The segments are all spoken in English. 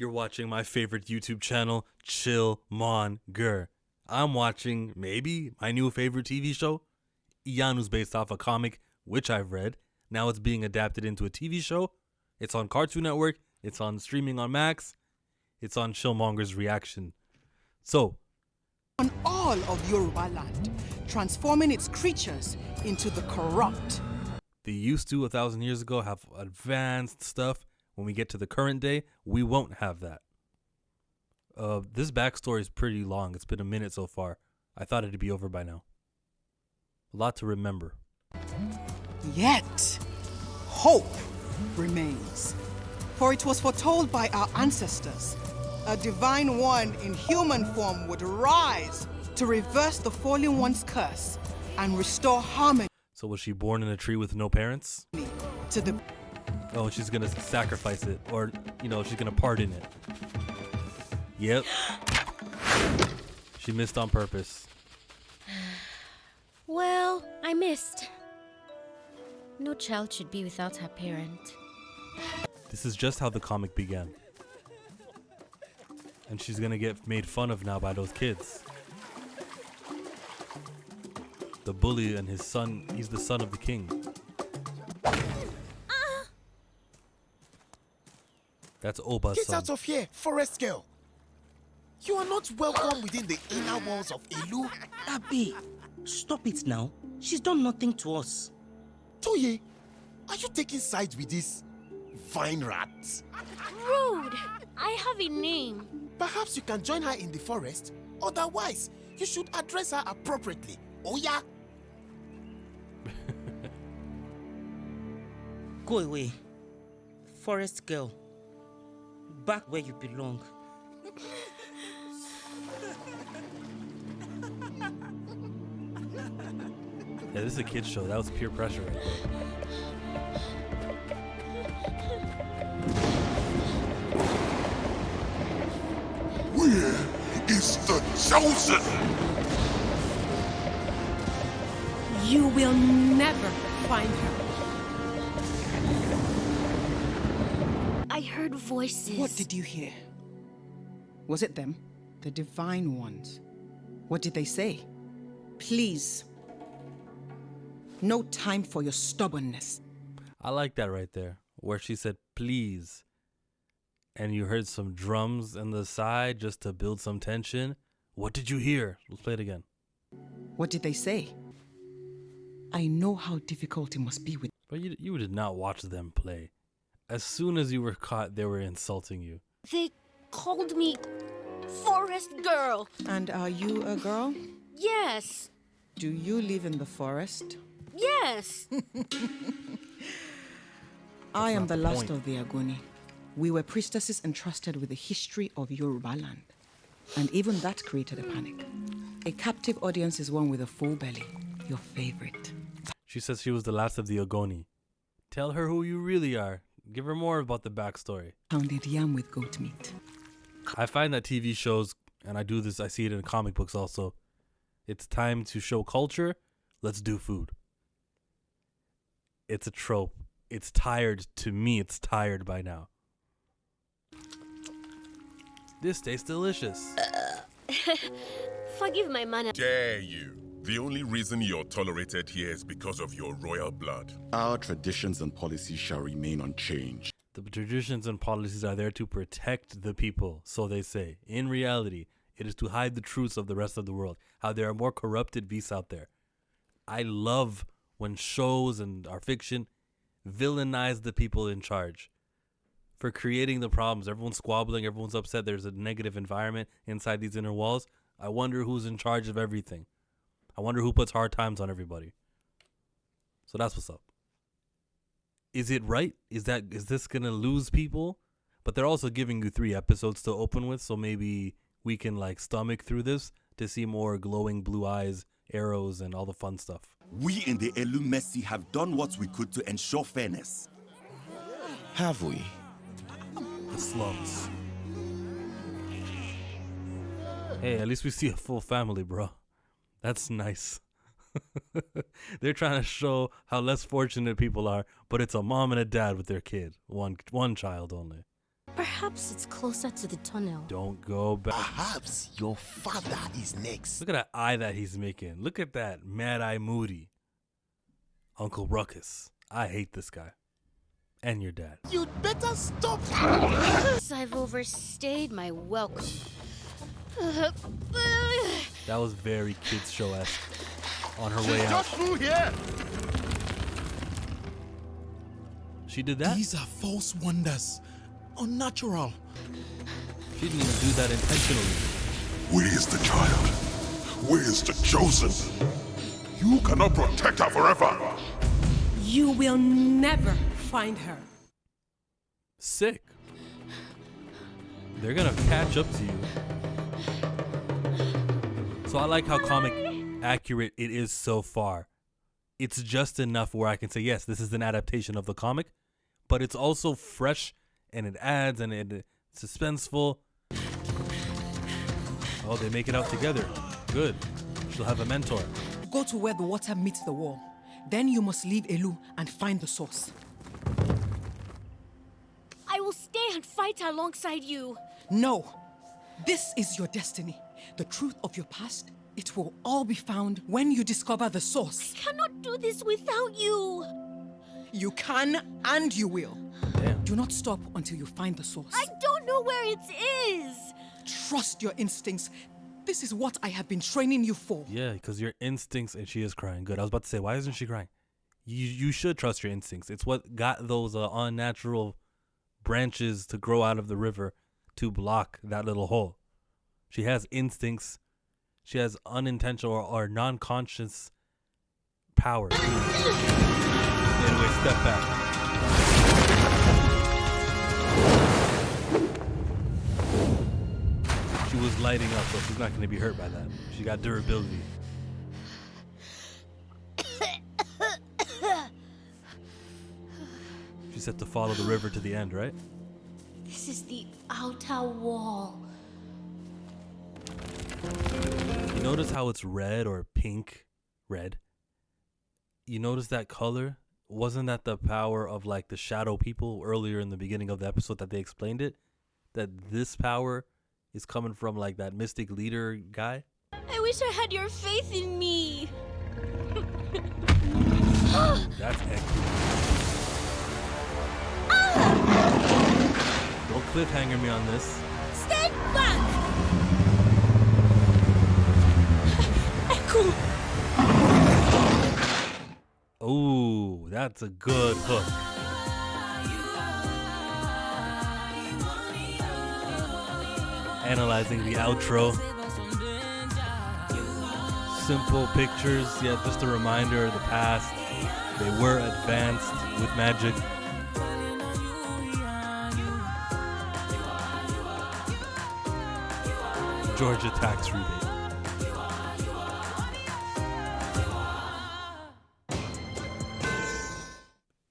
You're watching my favorite YouTube channel, Chill Monger. I'm watching maybe my new favorite TV show. Iyanu's based off a comic, which I've read. Now it's being adapted into a TV show. It's on Cartoon Network. It's on streaming on Max. It's on Chillmonger's reaction. So, on all of Yoruba land, transforming its creatures into the corrupt. they used to 1,000 years ago have advanced stuff. When we get to the current day, we won't have that. This backstory is pretty long. It's been a minute so far. I thought it'd be over by now. A lot to remember. Yet, hope remains. For it was foretold by our ancestors, a divine one in human form would rise to reverse the fallen one's curse and restore harmony So was she born in a tree with no parents? to the... Oh, she's gonna sacrifice it, or she's gonna pardon it. Yep. She missed on purpose. Well, I missed. No child should be without her parent. This is just how the comic began. And she's gonna get made fun of now by those kids. The bully and his son, he's the son of the king. That's Oba's Get son. out of here, forest girl. You are not welcome within the inner walls of Ilu. Abi, stop it now. She's done nothing to us. Toye, are you taking sides with this vine rat? Rude! I have a name. Perhaps you can join her in the forest. Otherwise, you should address her appropriately. Oh yeah? Go away. Forest girl. Back where you belong. Yeah, this is a kid's show. That was peer pressure right there. Where is the chosen? You will never find her. I heard voices. What did you hear? Was it them? The divine ones? What did they say? Please. No time for your stubbornness. I like that right there, where she said, please. And you heard some drums on the side just to build some tension. What did you hear? Let's play it again. What did they say? I know how difficult it must be with... But you did not watch them play. As soon as you were caught, they were insulting you. They called me Forest Girl. And are you a girl? Yes. Do you live in the forest? Yes. I am not the the last point. of the Agoni. We were priestesses entrusted with the history of Yoruba land. And even that created a panic. A captive audience is one with a full belly. Your favorite. She says she was the last of the Agoni. Tell her who you really are. Give her more about the backstory. Pounded yam with goat meat. I find that TV shows, and I do this, I see it in comic books also. It's time to show culture. Let's do food. It's a trope. It's tired. To me, it's tired by now. This tastes delicious. Forgive my manner. Dare you? The only reason you're tolerated here is because of your royal blood. Our traditions and policies shall remain unchanged. The traditions and policies are there to protect the people, so they say. In reality, it is to hide the truths of the rest of the world, how there are more corrupted beasts out there. I love when shows and our fiction villainize the people in charge for creating the problems. Everyone's squabbling, everyone's upset, there's a negative environment inside these inner walls. I wonder who's in charge of everything. I wonder who puts hard times on everybody. So that's what's up. Is it right? Is this gonna lose people? But they're also giving you 3 episodes to open with, so maybe we can stomach through this to see more glowing blue eyes, arrows, and all the fun stuff. We in the Elu Messi have done what we could to ensure fairness. Have we? The slums. Hey, at least we see a full family, bro. That's nice. They're trying to show how less fortunate people are, but it's a mom and a dad with their kid. One child only. Perhaps it's closer to the tunnel. Don't go back. Perhaps your father is next. Look at that eye that he's making. Look at that Mad Eye Moody. Uncle Ruckus. I hate this guy. And your dad. You'd better stop. I've overstayed my welcome. That was very kids show-esque. On her way out. Just through here. She did that? These are false wonders. Unnatural. She didn't even do that intentionally. Where is the child? Where is the chosen? You cannot protect her forever. You will never find her. Sick. They're gonna catch up to you. So I like how comic accurate it is so far. It's just enough where I can say, yes, this is an adaptation of the comic, but it's also fresh and it adds and it's suspenseful. Oh, they make it out together. Good. She'll have a mentor. Go to where the water meets the wall. Then you must leave Elu and find the source. I will stay and fight alongside you. No. This is your destiny. The truth of your past, it will all be found when you discover the source. I cannot do this without you. You can and you will. Damn. Do not stop until you find the source. I don't know where it is. Trust your instincts. This is what I have been training you for. Yeah, because your instincts, and she is crying. Good. I was about to say, why isn't she crying? You should trust your instincts. It's what got those unnatural branches to grow out of the river to block that little hole. She has instincts. She has unintentional or non-conscious powers. Anyway, step back. She was lighting up, so she's not going to be hurt by that. She got durability. She said to follow the river to the end, right? This is the outer wall. You notice how it's red or pink? Red. You notice that color? Wasn't that the power of like the shadow people earlier in the beginning of the episode that they explained it? That this power is coming from like that mystic leader guy? I wish I had your faith in me. That's excellent. Don't cliffhanger me on this. Stand back! Echo! Oh, that's a good hook. Analyzing the outro. Simple pictures, yet just a reminder of the past. They were advanced with magic. Georgia tax rebate.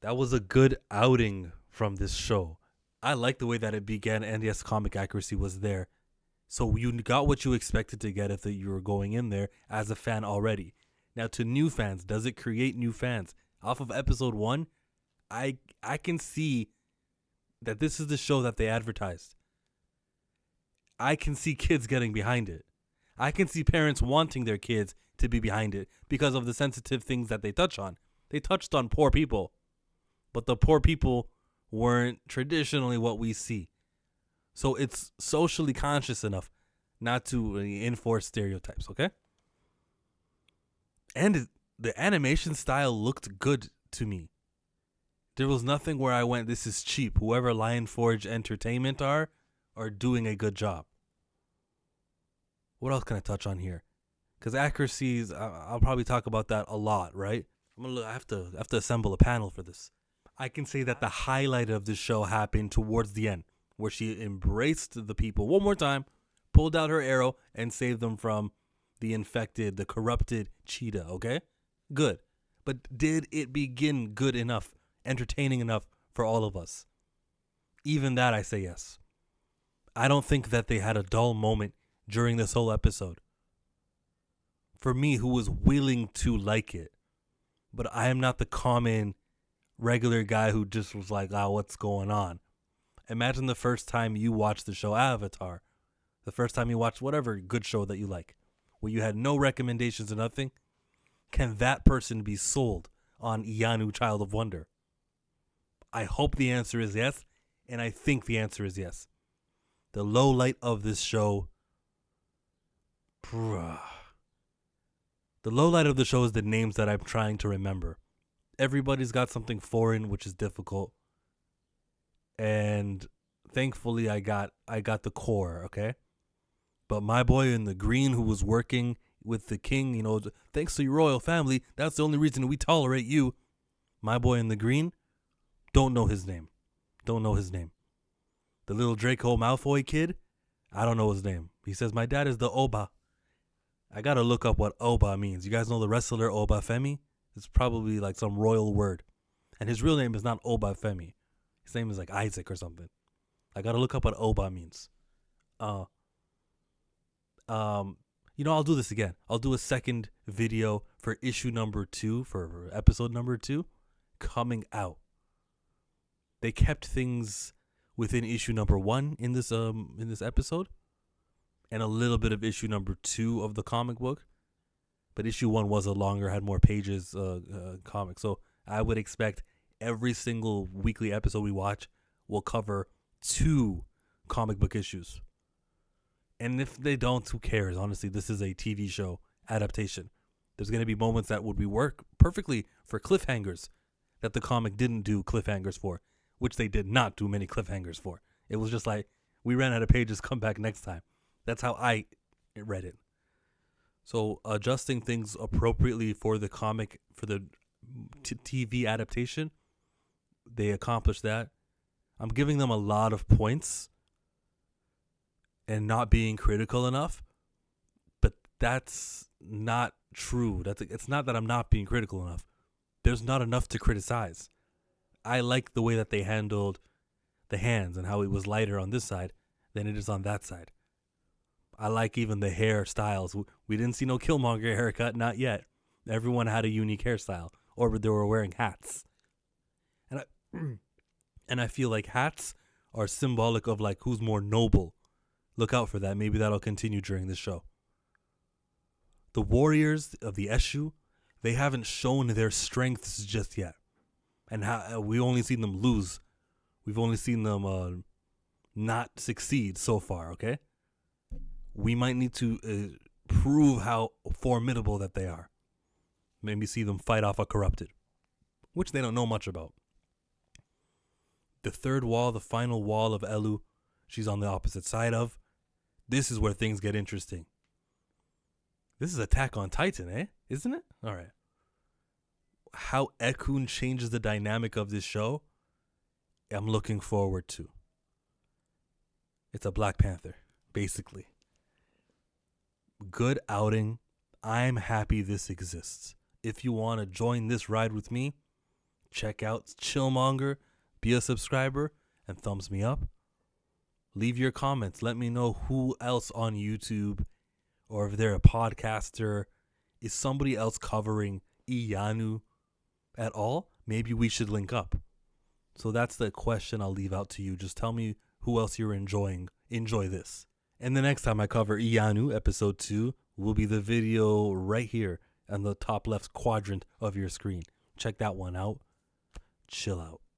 That was a good outing from this show. I like the way that it began, and yes, comic accuracy was there. So you got what you expected to get if you were going in there as a fan already. Now to new fans, does it create new fans? Off of episode 1, I can see that this is the show that they advertised. I can see kids getting behind it. I can see parents wanting their kids to be behind it because of the sensitive things that they touch on. They touched on poor people, but the poor people weren't traditionally what we see. So it's socially conscious enough not to enforce stereotypes, okay? And the animation style looked good to me. There was nothing where I went, this is cheap. Whoever Lion Forge Entertainment are doing a good job. What else can I touch on here? Because accuracies, I'll probably talk about that a lot, right? I have to assemble a panel for this. I can say that the highlight of this show happened towards the end, where she embraced the people one more time, pulled out her arrow, and saved them from the infected, the corrupted cheetah, okay? Good. But did it begin good enough, entertaining enough for all of us? Even that, I say yes. I don't think that they had a dull moment during this whole episode. For me, who was willing to like it. But I am not the common, regular guy who just was like, what's going on? Imagine the first time you watched the show Avatar. The first time you watched whatever good show that you like, where you had no recommendations or nothing. Can that person be sold on Iyanu, Child of Wonder? I hope the answer is yes, and I think the answer is yes. The low light of this show, bruh. The low light of the show is the names that I'm trying to remember. Everybody's got something foreign, which is difficult. And thankfully I got the core, okay? But my boy in the green who was working with the king, you know, thanks to your royal family, that's the only reason we tolerate you. My boy in the green, don't know his name. Don't know his name. The little Draco Malfoy kid, I don't know his name. He says, my dad is the Oba. I gotta look up what Oba means. You guys know the wrestler Oba Femi? It's probably like some royal word. And his real name is not Oba Femi. His name is like Isaac or something. I gotta look up what Oba means. You know, I'll do this again. I'll do a second video for issue number 2, for episode number 2, coming out. They kept things within issue number 1 in this episode, and a little bit of issue number 2 of the comic book. But issue 1 was a longer, had more pages comic. So I would expect every single weekly episode we watch will cover 2 comic book issues. And if they don't, who cares? Honestly, this is a TV show adaptation. There's going to be moments that would work perfectly for cliffhangers that the comic didn't do cliffhangers for, which they did not do many cliffhangers for. It was just like, we ran out of pages, come back next time. That's how I read it. So adjusting things appropriately for the comic, for the TV adaptation, they accomplished that. I'm giving them a lot of points and not being critical enough, but that's not true. It's not that I'm not being critical enough. There's not enough to criticize. I like the way that they handled the hands and how it was lighter on this side than it is on that side. I like even the hairstyles. We didn't see no Killmonger haircut, not yet. Everyone had a unique hairstyle, or they were wearing hats. And I feel like hats are symbolic of like who's more noble. Look out for that. Maybe that'll continue during this show. The warriors of the Eshu, they haven't shown their strengths just yet. And how we only seen them lose. We've only seen them not succeed so far, okay? We might need to prove how formidable that they are. Maybe see them fight off a corrupted, which they don't know much about. The third wall, the final wall of Elu, she's on the opposite side of. This is where things get interesting. This is Attack on Titan, eh? Isn't it? All right. How Ekun changes the dynamic of this show, I'm looking forward to. It's a Black Panther, basically. Good outing. I'm happy this exists. If you want to join this ride with me, check out Chillmonger, be a subscriber, and thumbs me up. Leave your comments. Let me know who else on YouTube, or if they're a podcaster, is somebody else covering Iyanu at all? Maybe we should link up. So that's the question I'll leave out to you. Just tell me who else you're enjoying. Enjoy this. And the next time I cover Iyanu, episode 2, will be the video right here on the top left quadrant of your screen. Check that one out. Chill out.